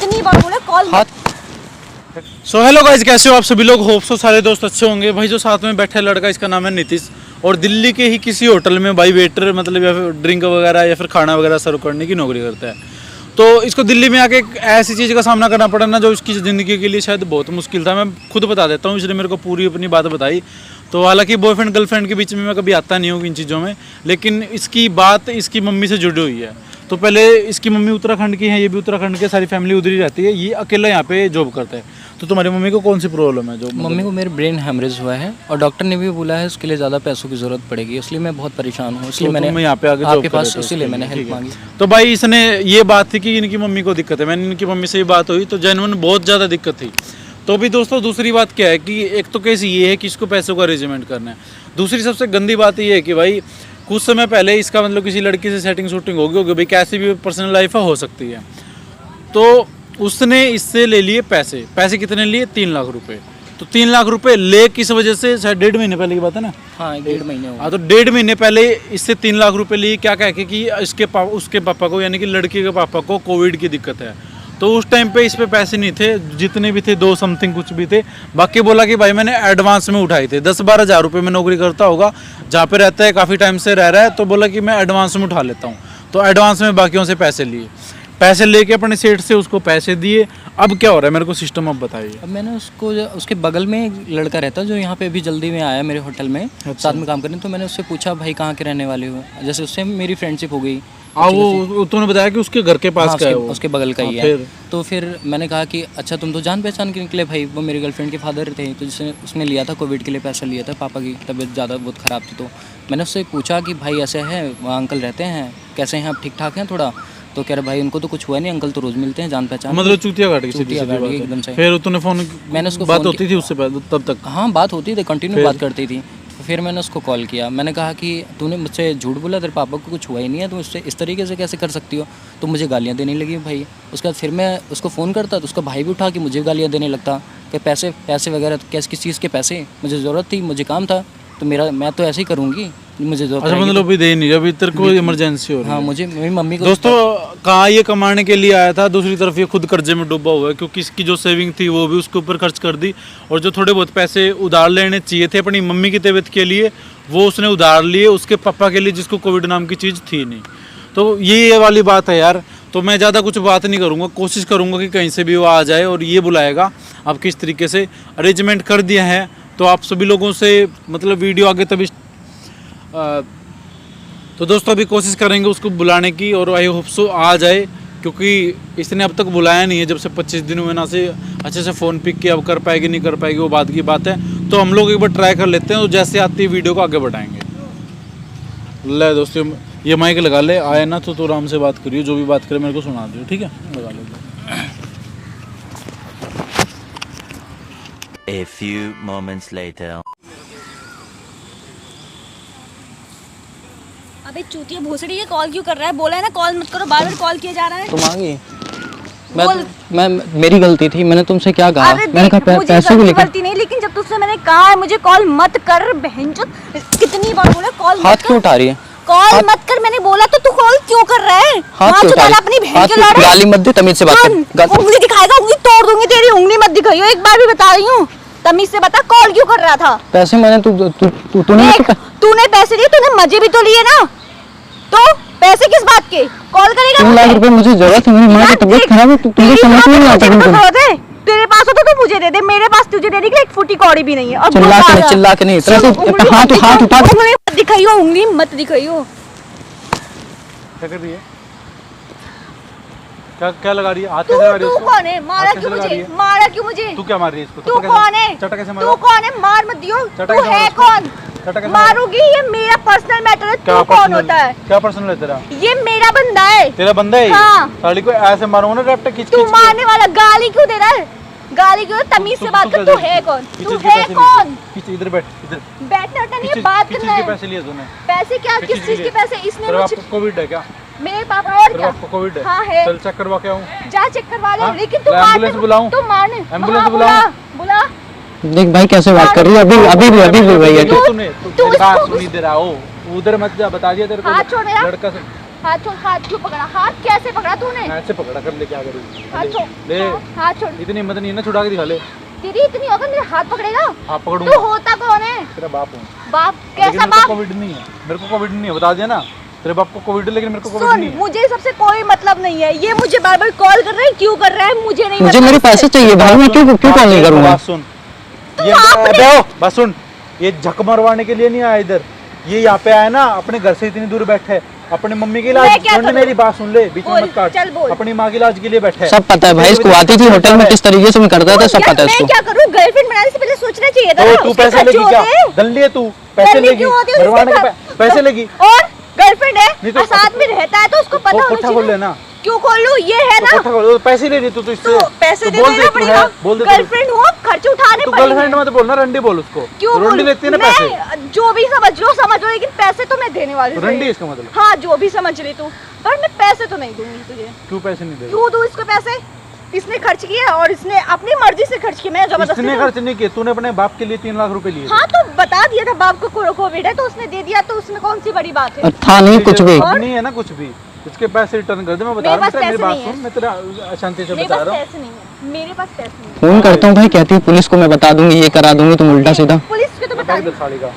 कितनी बार बोले call so hello guys, कैसे हो आप सभी लोग? होप सो सारे दोस्त अच्छे होंगे। भाई जो साथ में बैठा है लड़का, इसका नाम है नीतीश, और दिल्ली के ही किसी होटल में भाई वेटर मतलब या फिर ड्रिंक वगैरह या फिर खाना वगैरह सर्व करने की नौकरी करता है। तो इसको दिल्ली में आके एक ऐसी चीज़ का सामना करना पड़ा ना जो इसकी ज़िंदगी के लिए शायद बहुत मुश्किल था। मैं खुद बता देता हूँ, इसने मेरे को पूरी अपनी बात बताई। तो हालांकि बॉयफ्रेंड गर्लफ्रेंड के बीच में मैं कभी आता नहीं हूँ इन चीज़ों में, लेकिन इसकी बात इसकी मम्मी से जुड़ी हुई है। तो पहले इसकी मम्मी उत्तराखंड की है, ये भी उत्तराखंड के, सारी फैमिली उधर ही रहती है। ये अकेला यहाँ पे जॉब करता है। तो तुम्हारी मम्मी को कौन सी प्रॉब्लम है? जो मम्मी को मेरे ब्रेन हेमरेज हुआ है और डॉक्टर ने भी बोला है उसके लिए ज़्यादा पैसों की ज़रूरत पड़ेगी, इसलिए मैं बहुत परेशान हूँ। इसलिए मैंने यहाँ पे आगे आपके पास इसीलिए मैंने हेल्प मांगी। तो भाई इसने ये बात थी कि इनकी मम्मी को दिक्कत है। मैंने इनकी मम्मी से ही बात हुई तो जेन्युइन बहुत ज़्यादा दिक्कत थी। तो अभी दोस्तों दूसरी बात क्या है कि एक तो केस ये है कि इसको पैसों का अरेंजमेंट करना है। दूसरी सबसे गंदी बात ये है कि भाई कुछ समय पहले इसका मतलब किसी लड़की से सेटिंग शूटिंग होगी भाई, कैसी भी पर्सनल लाइफ हो सकती है। तो उसने इससे ले लिए पैसे। पैसे कितने लिए? 3 लाख रुपए। तो 3 लाख रुपए ले किस वजह से? शायद 1.5 महीने पहले की बात है ना? हाँ, 1.5 महीने हो गए। हाँ, तो 1.5 महीने पहले इससे 3 लाख रुपए लिए, क्या कह के कि उसके पापा को यानी कि लड़की के पापा को कोविड की दिक्कत है। तो उस टाइम पे इस पे पैसे नहीं थे, जितने भी थे 2 समथिंग कुछ भी थे। बाकी बोला कि भाई मैंने एडवांस में उठाए थे 10-12 हज़ार रुपये में नौकरी करता होगा, जहाँ पे रहता है काफ़ी टाइम से रह रहा है। तो बोला कि मैं एडवांस में उठा लेता हूँ। तो एडवांस में बाकियों से पैसे लिए, पैसे लेके अपने सेठ से उसको पैसे दिए। अब क्या हो रहा है मेरे को सिस्टम अब बताइए। अब मैंने उसको उसके बगल में एक लड़का रहता है जो यहाँ पे अभी जल्दी में आया मेरे होटल में, साथ में काम करने। तो मैंने उससे पूछा भाई कहाँ के रहने वाले हो, जैसे उससे मेरी फ्रेंडशिप हो गई। वो तूने बताया कि उसके घर के पास हाँ, का है उसके बगल का ही है। तो फिर मैंने कहा कि अच्छा तुम तो जान पहचान के निकले भाई, वो मेरी गर्लफ्रेंड के फादर थे। तो जिसने उसने लिया था कोविड के लिए पैसा लिया था, पापा की तबीयत ज़्यादा बहुत ख़राब थी। तो मैंने उससे पूछा कि भाई ऐसे है, वहाँ अंकल रहते हैं, कैसे हैं आप, ठीक ठाक हैं थोड़ा? तो कह रहे भाई उनको तो कुछ हुआ नहीं, अंकल तो रोज़ मिलते हैं, जान पहचान। मतलब चूतिया काट गई एकदम से। फिर तूने फोन, मैंने उसको बात होती थी उससे तब तक? हाँ, बात होती थी, कंटिन्यू बात करती थी। फिर मैंने उसको कॉल किया, मैंने कहा कि तूने मुझसे झूठ बोला, तेरे पापा को कुछ हुआ ही नहीं है, तुम इससे इस तरीके से कैसे कर सकती हो? तो मुझे गालियाँ देने लगी भाई। उसके बाद फिर मैं उसको फ़ोन करता तो उसका भाई भी उठा कि मुझे गालियाँ देने लगता कि पैसे वगैरह, किस चीज़ के पैसे? मुझे ज़रूरत थी, मुझे काम था, तो मैं तो ऐसे ही करूँगी, मुझे ज़रूरत। अच्छा, मतलब अभी दे नहीं, अभी तेरे को इमरजेंसी हो रही है? हाँ, मुझे मेरी मम्मी को। दोस्तों कहाँ ये कमाने के लिए आया था, दूसरी तरफ ये खुद कर्जे में डूबा हुआ है, क्योंकि इसकी जो सेविंग थी वो भी उसके ऊपर खर्च कर दी, और जो थोड़े बहुत पैसे उधार लेने चाहिए थे अपनी मम्मी की तबीयत के लिए वो उसने उधार लिए उसके पापा के लिए, जिसको कोविड नाम की चीज़ थी नहीं। तो ये वाली बात है यार। तो मैं ज़्यादा कुछ बात नहीं करूँगा, कोशिश करूँगा कि कहीं से भी वो आ जाए और ये बुलाएगा। अब किस तरीके से अरेंजमेंट कर दिया है तो आप सभी लोगों से मतलब वीडियो आगे तभी तो दोस्तों अभी कोशिश करेंगे उसको बुलाने की, और आई होप सो आ जाए, क्योंकि इसने अब तक बुलाया नहीं है जब से 25 दिन हुए ना से अच्छे से फ़ोन पिक किया। अब कर पाएगी नहीं कर पाएगी वो बात की बात है। तो हम लोग एक बार ट्राई कर लेते हैं और जैसे आती है वीडियो को आगे बढ़ाएंगे। ले दोस्तों ये माइक लगा ले, आए ना तो आराम से बात करिए, जो भी बात करे मेरे को सुना दियो, ठीक है? लगा लो। A few moments later. अबे चूतिया भोसड़ी, ये कॉल क्यों कर रहा है? बोला है ना कॉल मत करो, बार-बार कॉल किया जा रहा है। तो मांगी मैं मेरी गलती थी, मैंने तुमसे क्या कहा? मैंने कहा पैसे को लेकर गलती नहीं, लेकिन जब तुझसे मैंने कहा है मुझे कॉल मत कर, बहनचोद कितनी बार बोला कॉल मत कर। हाथ क्यों उठा रही है? कॉल मत कर, मैंने बोला तो तू कॉल क्यों कर रहा है? हाथ क्यों उठा रही है? अपनी बहन के लड़ा। गाली मत दे, तमीज से बात कर। उंगली दिखाएगा, उंगली तोड़ दूंगी तेरी, उंगली मत दिखाइयो, एक बार भी बता रही हूँ। तमीज से बता कॉल क्यों कर रहा था? पैसे मैंने तूने पैसे लिए, तूने मजे भी तो लिए ना, तो पैसे किस बात के? कॉल करेगा? 3 लाख रुपए मुझे जरूरत है, मेरी माँ की तबीयत खराब है, तुझे समझ नहीं आता। तेरे पास हो तो तू मुझे दे दे, मेरे पास तुझे देने के लिए एक फुटी कौड़ी भी नहीं है। और चिल्ला के नहीं, हाथ उठा। उंगली मत दिखाइयो, उंगली मत दिखाइयो। क्या कर रही है? क्या लगा रही है? हाथ कैसे लगा रही है? तू कौन है? मारा क्यों मुझे? मारा क्यों मुझे? तू क्या मार रही है इसको? तू कौन है? चटा कैसे मारा? तू कौन है? मार मत दियो। तू है कौन? मारूंगी, ये मेरा पर्सनल मैटर है। तू कौन होता है? क्या पर्सनल है तेरा? ये मेरा बंदा है। तेरा बंदा है? हाँ। साली को ऐसे मारूंगा ना रैप्ट खींच। तू मारने वाला, गाली क्यों दे रहा है? गाली क्यों? तमीज से बात कर। तू है कौन? तू है कौन? इधर बैठ, इधर बैठना नहीं है, बात करना है। पैसे लिए तूने? पैसे क्या? किस चीज के पैसे? इसने मुझे कोविड है क्या? मेरे पापा और क्या? कोविड है? हाँ है। चल चेक करवा के आऊं? जा चेक करवा ले। लेकिन तू एम्बुलेंस बुलाऊं? तू मारने एम्बुलेंस बुलाऊं? बुला। देख भाई कैसे बात कर रही है, अभी भी भैया तूने बात सुनी दे रहा हो, उधर मत जा, बता दिया तेरे को। हाथ छोड़ मेरा। लड़का से हाथ छोड़, हाथ क्यों पकड़ा? हाथ कैसे पकड़ा तूने? ऐसे पकड़ा कर ले, क्या करूँगी? हाथ छोड़, ले, हाथ छोड़। इतनी हिम्मत नहीं है ना, छुड़ा के दिखा ले। तेरी इतनी होगा मेरे हाथ पकड़ेगा? हाँ तू पकड़ूंगा। होता कौन है? तेरा बाप हूँ। बाप? लेकिन कैसा मेरे को बाप? कोविड नहीं है, मेरे को कोविड नहीं है, बता दिया ना। तेरे बाप को कोविड है लेकिन मेरे को कोविड सुन, नहीं है। मुझे सबसे कोई मतलब नहीं है। ये मुझे बार बार कॉल कर रहा है, क्यों कर रहा है मुझे नहीं मुझे पता। मेरे पैसे चाहिए भाई, मैं क्यों क्यों कॉल नहीं करूँगा? बात सुन, ये अबे ओ, बात सुन, ये झक मरवाने के लिए नहीं आया इधर। ये यहाँ पे आया ना, अपने घर से इतनी दूर बैठा है, अपनी मम्मी के मैं इलाज। क्या सुन करूं? मेरी बात सुन ले, बीच में बोल, मत काट। चल बोल। अपनी माँ के इलाज के लिए बैठा है। सब पता है भाई इसको, आती थी होटल में किस तरीके से मैं करता था, सब यार, पता है मैं इसको। क्या करूं? गर्लफ्रेंड बनाने से पहले सोचना चाहिए था तो ना। तू उसके पैसे खर्चे लेगी क्या? होते हैं। दल लिए तू पैसे दल्ली लेगी, क्यों होती है? मरवाने उसके के पैसे लेगी। और गर्लफ्रेंड है नहीं तो- और साथ में रहता है तो उसको पता होना कोठा खोल चाहिए। लेना। क्यों खोल लूं? ये है तो ना, कोठा खोल, पैसे ले रही तू तो इससे। तो पैसे तो दे बोल देना दे तू पड़ेगा। है, बोल दे तू। गर्लफ्रेंड हो, खर्चे उठाने तू पड़ेंगे। गर्लफ्रेंड मत बोलना, रंडी बोल उसको। क्यों रंडी बोलूं? लेती है ना पैसे। मैं जो भी समझ लो, लेकिन पैसे तो मैं देने वाली हूं। रंडी इसका मतलब। हाँ, जो भी समझ ले तू, पर मैं पैसे तो नहीं दूंगी तुझे। क्यों पैसे नहीं दे? क्यों दूं इसको पैसे? इसने खर्च किया और इसने अपनी मर्जी से खर्च किया, मैं जबरदस्ती इसने दूं? खर्च नहीं किए, तूने अपने बाप के लिए 3 लाख रुपए लिए। हाँ, तो बता दिया था बाप को कोविड है तो उसने दे दिया, तो उसमें कौन सी बड़ी बात है? था नहीं कुछ भी। अब नहीं है ना कुछ भी, उसके पैसे रिटर्न कर दे। मैं बता मेरे रहा हूँ, पास मेरी पैसे बात नहीं है। सुन, मैं तेरा अशांति से मेरे बता पास रहा हूँ। पैसे नहीं है, मेरे पास पैसे नहीं फोन करता हूँ भाई, कहती है पुलिस को मैं बता दूंगी, ये करा दूंगी, तुम उल्टा सीधा। है। पुलिस को तो बता बैग दी। दे साड़ी का।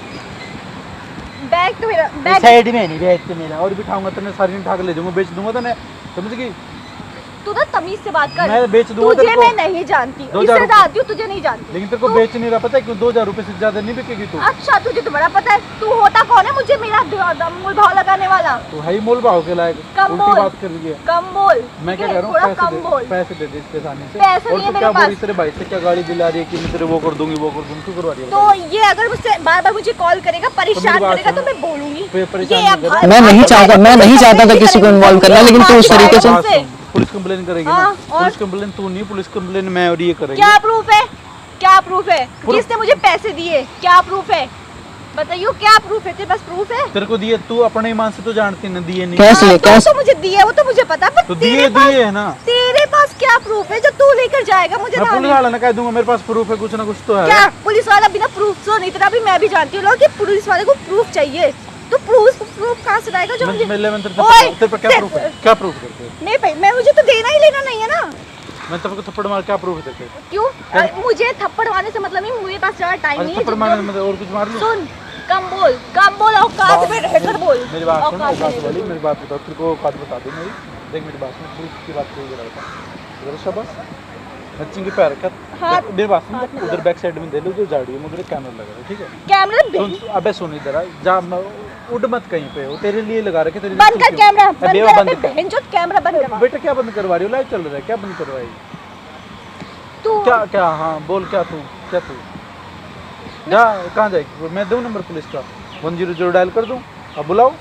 बैग तो मेरा बैग साइड में नहीं, बैग तो मेरा। और बिठाऊंगा तेने सारी उठा के ले जाऊंगा, बेच दूंगा तेने, समझ गई? तू ना तमीज से बात कर। मैं बेच दूंगा तुझे तेरे को। मैं नहीं जानती, 2000 इससे जानती हूँ, तुझे नहीं जानती। लेकिन तेरे को बेच नहीं रहा, पता है क्यों? 2000 रुपए से ज्यादा नहीं बिकेगी तू। अच्छा, तुझे तो बड़ा पता है। तू होता कौन है मुझे मेरा मूल भाव लगाने वाला? तू है ही मोल भाव के लायक, कम उल्टी बोल। बात कर रही है। कम बोल। मैं क्या ठीक कह है, रहा हूँ, थोड़ा पैसे कम दे, बोल। पैसे दे दे इसके सामने से। पैसे और नहीं है तू मेरे क्या बोल पास। रही, तेरे भाई से क्या गाड़ी दिला रही है कि मैं तेरे वो कर दूंगी, वो कर दूंगी, क्यों करवा रही है? तो ये अगर मुझसे बार बार मुझे कॉल करेगा, परेशान बात करेगा, तो सुनो। मैं बोलूंगी। परेशान ये नहीं अब कर रहा। भाई- मैं नहीं चाहता, मैं नहीं चाहता था किसी को इन्वॉल्व करना, लेकिन तू उस तरीके से। बात सुन, पुलिस कंप्लेन करेगी हाँ, ना? और? पुलिस कंप्लेन तू नहीं, पुलिस कंप्लेन मैं और ये करेंगे। क्या प्रूफ है? क्या प्रूफ है? किसने मुझे पैसे दिए? क्या प्रूफ है? बताइयो, क्या प्रूफ है? तेरे पास प्रूफ है? तेरे को दिए, तू अपने ईमान से तो जानती ना, दिए नहीं। कैसे हाँ, कैसे? तो मुझे दिए, वो तो मुझे पता है, पर तो तेरे दिए पास- दिए है ना। तेरे पास क्या प्रूफ है जो तू लेकर जाएगा? मुझे मैं ना पुलिस वाला ना कह दूंगा, मेरे पास प्रूफ है, कुछ ना कुछ तो है। क्या पुलिस वाला बिना प्रूफ? सुन, इतना भी मैं भी जानती हूँ लोग कि पुलिस वाले को प्रूफ चाहिए। तो प्रूफ कहाँ से लाएगा जो मुझे? ओए, तेरे पर क्या प्रूफ है? क्या प्रूफ करते हो? मैं मुझे तो देना ही लेना नहीं है ना। मैं तेरे को थप्पड़ मार, क्या प्रूफ है तेरे को? क्यों? मुझे थप्पड़ मारने से मतलब नहीं, मेरे पास ज्यादा टाइम अरे नहीं है। थप्पड़ मारने में और कुछ मार लूं? सुन, कम बोल, औकात में रहकर बोल। मेरी बात सुन, औकात में औकात रहकर वाली बोल। मेरी बात बता, तेरे को औकात बता दे मेरी। देख मेरी बात सुन, प्रूफ की बात कोई जरा बता। इधर शाबाश, बच्ची के पैर का। हाथ- देख, मेरी बात सुन, उधर बैक साइड में दे लो, जो झाड़ी है मुझे कैमरा लगा है, ठीक है? कैमरा सुन, अबे सुन इधर आ, जा उड़ मत कहीं पे, वो तेरे लिए लगा रखे, तेरे लिए बंद कर क्यों? कैमरा, अबे वो बंद बंद कर। कर। बहन जो कैमरा बंद कर। बेटा क्या बंद करवा रही हो? लाइव चल रहा है, क्या बंद करवाई? तू क्या क्या? हाँ बोल, क्या तू जा, कहाँ जाएगी? मैं दूँ नंबर पुलिस का, 100 डायल कर दूँ? अब बुलाओ,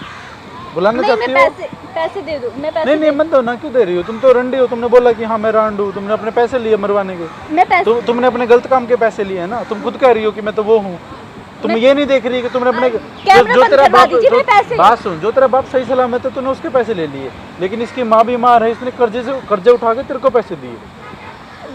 बुलाना नहीं, चाहती मैं हो? पैसे दे दूँ, मैं पैसे नहीं नहीं मत दो ना, क्यों दे रही हो? तुम तो रंडी हो, तुमने बोला कि हाँ मैं रांड हूँ, तुमने अपने पैसे लिए मरवाने के। मैं पैसे तुमने अपने गलत काम के पैसे लिए हैं ना, तुम खुद कह रही हो कि मैं तो वो हूँ। तुम ये नहीं देख रही कि तुमने अपने कैमरा बंद करवा दीजिए, मेरे पैसे। बात सुन, जो तेरा बाप सही सलामत है तूने उसके पैसे ले लिए, लेकिन इसकी माँ बीमार है, इसने कर्जे उठा के तेरे को पैसे दिए।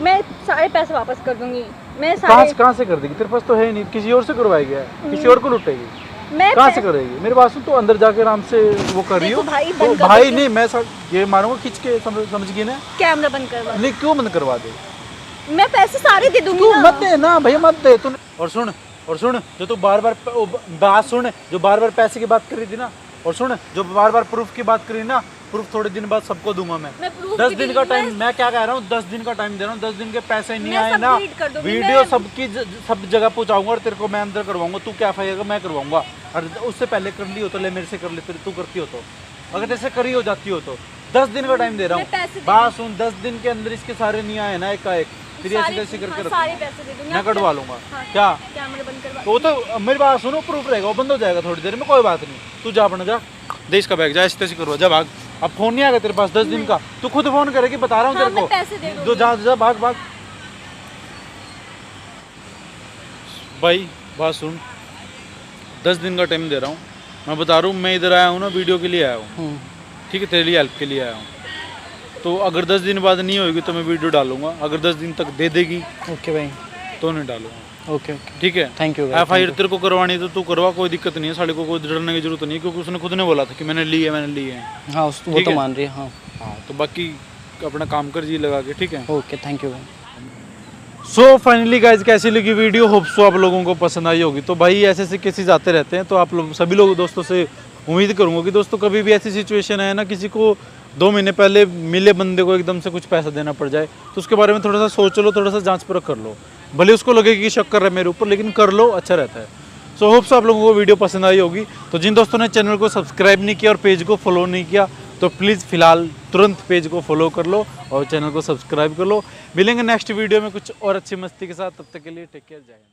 मैं सारे पैसे वापस कर दूंगी। मैं कहाँ से कर देगी? तेरे पास तो है ही नहीं, किसी और से करवाएगी, किसी और को लुटेगी। मैं कहाँ से करेगी? मेरी बात सुन, तो अंदर जाके आराम से वो कर रही हो। देखो भाई, तो बंद कर भाई दीजिए। नहीं, मैं ये मारूंगा खींच के, समझ गई ना? कैमरा बंद करवा। नहीं क्यों बंद करवा दे? मैं पैसे सारे दे दूंगी तू ना। मत दे ना भैया, मत दे तूने। और सुन, जो तू बार बार बात सुन, जो बार बार पैसे की बात कर रही थी ना, और सुन, जो बार बार प्रूफ की बात करी ना, प्रूफ थोड़े दिन बाद सबको दूंगा मैं। proof 10 भी दिन दे का दूंगी, टाइम, मैं क्या कह रहा हूँ, 10 दिन का टाइम दे रहा हूँ। 10 दिन के पैसे नहीं मैं आए सब ना, delete कर दूंगी, वीडियो मैं- सबकी सब जगह पहुंचाऊंगा और तेरे को मैं अंदर करवाऊंगा। तू क्या फायदा, मैं करवाऊंगा। और उससे पहले कर ली हो तो ले मेरे से कर ले, तू करती हो तो, अगर तेरे से करी हो जाती हो तो 10 दिन का टाइम दे रहा मैं पैसे हूँ। दे बात सुन, 10 दिन के अंदर इसके सारे नहीं आए ना, एक का एक, फिर ऐसे सारे- कैसे करके हाँ, रखूंगा। सारे पैसे दे दूंगी। मैं कटवा लूंगा। हाँ, क्या? कैमरा बंद करवा। तो वो तो मेरी बात सुनो, प्रूफ रहेगा, वो बंद हो जाएगा थोड़ी देर में, कोई बात नहीं। तू जा अपना, जा दे इसका बैग, जा ऐसे करवा, जा भाग। अब फोन नहीं आएगा तेरे पास 10 दिन का, तू खुद फोन करेगी, बता रहा हूँ हाँ, तेरे मैं को। पैसे दे दूंगी। जो जा भाग भाई। बात सुन, 10 दिन का टाइम दे रहा हूँ, मैं बता रहा हूँ। मैं इधर आया हूँ ना, वीडियो के लिए आया हूँ, ठीक है, तेरे लिए हेल्प के लिए आया हूँ। तो अगर 10 दिन बाद नहीं होगी तो मैं वीडियो डालूंगा, अगर 10 दिन तक दे देगी ओके भाई, तो नहीं डालूंगा। ओके ठीक है, थैंक यू FIR तेरे को करवानी है तो तू करवा, कोई दिक्कत नहीं है, साले को कोई डरने की जरूरत नहीं है, क्योंकि उसने खुद ने बोला था कि मैंने ली है। हाँ वो ठीक तो है? मान रही है हाँ हाँ, तो बाकी अपना काम कर जी लगा के, ठीक है। ओके थैंक यू भाई। सो फाइनली गाइज कैसी लगी वीडियो, होप सो आप लोगों को पसंद आई होगी। तो भाई ऐसे ऐसे केसेस आते रहते हैं, तो आप लोग सभी लोग दोस्तों से उम्मीद करूंगा कि दोस्तों कभी भी ऐसी सिचुएशन है ना, किसी को 2 महीने पहले मिले बंदे को एकदम से कुछ पैसा देना पड़ जाए, तो उसके बारे में थोड़ा सा सोच लो, थोड़ा सा जांच परख कर लो। भले उसको लगे कि शक कर रहा है मेरे ऊपर, लेकिन कर लो, अच्छा रहता है। सो होप सो आप लोगों को वीडियो पसंद आई होगी। तो जिन दोस्तों ने चैनल को सब्सक्राइब नहीं किया और पेज को फॉलो नहीं किया, तो प्लीज़ फिलहाल तुरंत पेज को फॉलो कर लो और चैनल को सब्सक्राइब कर लो। मिलेंगे नेक्स्ट वीडियो में कुछ और अच्छी मस्ती के साथ, तब तक के लिए टेक केयर, जय हिंद।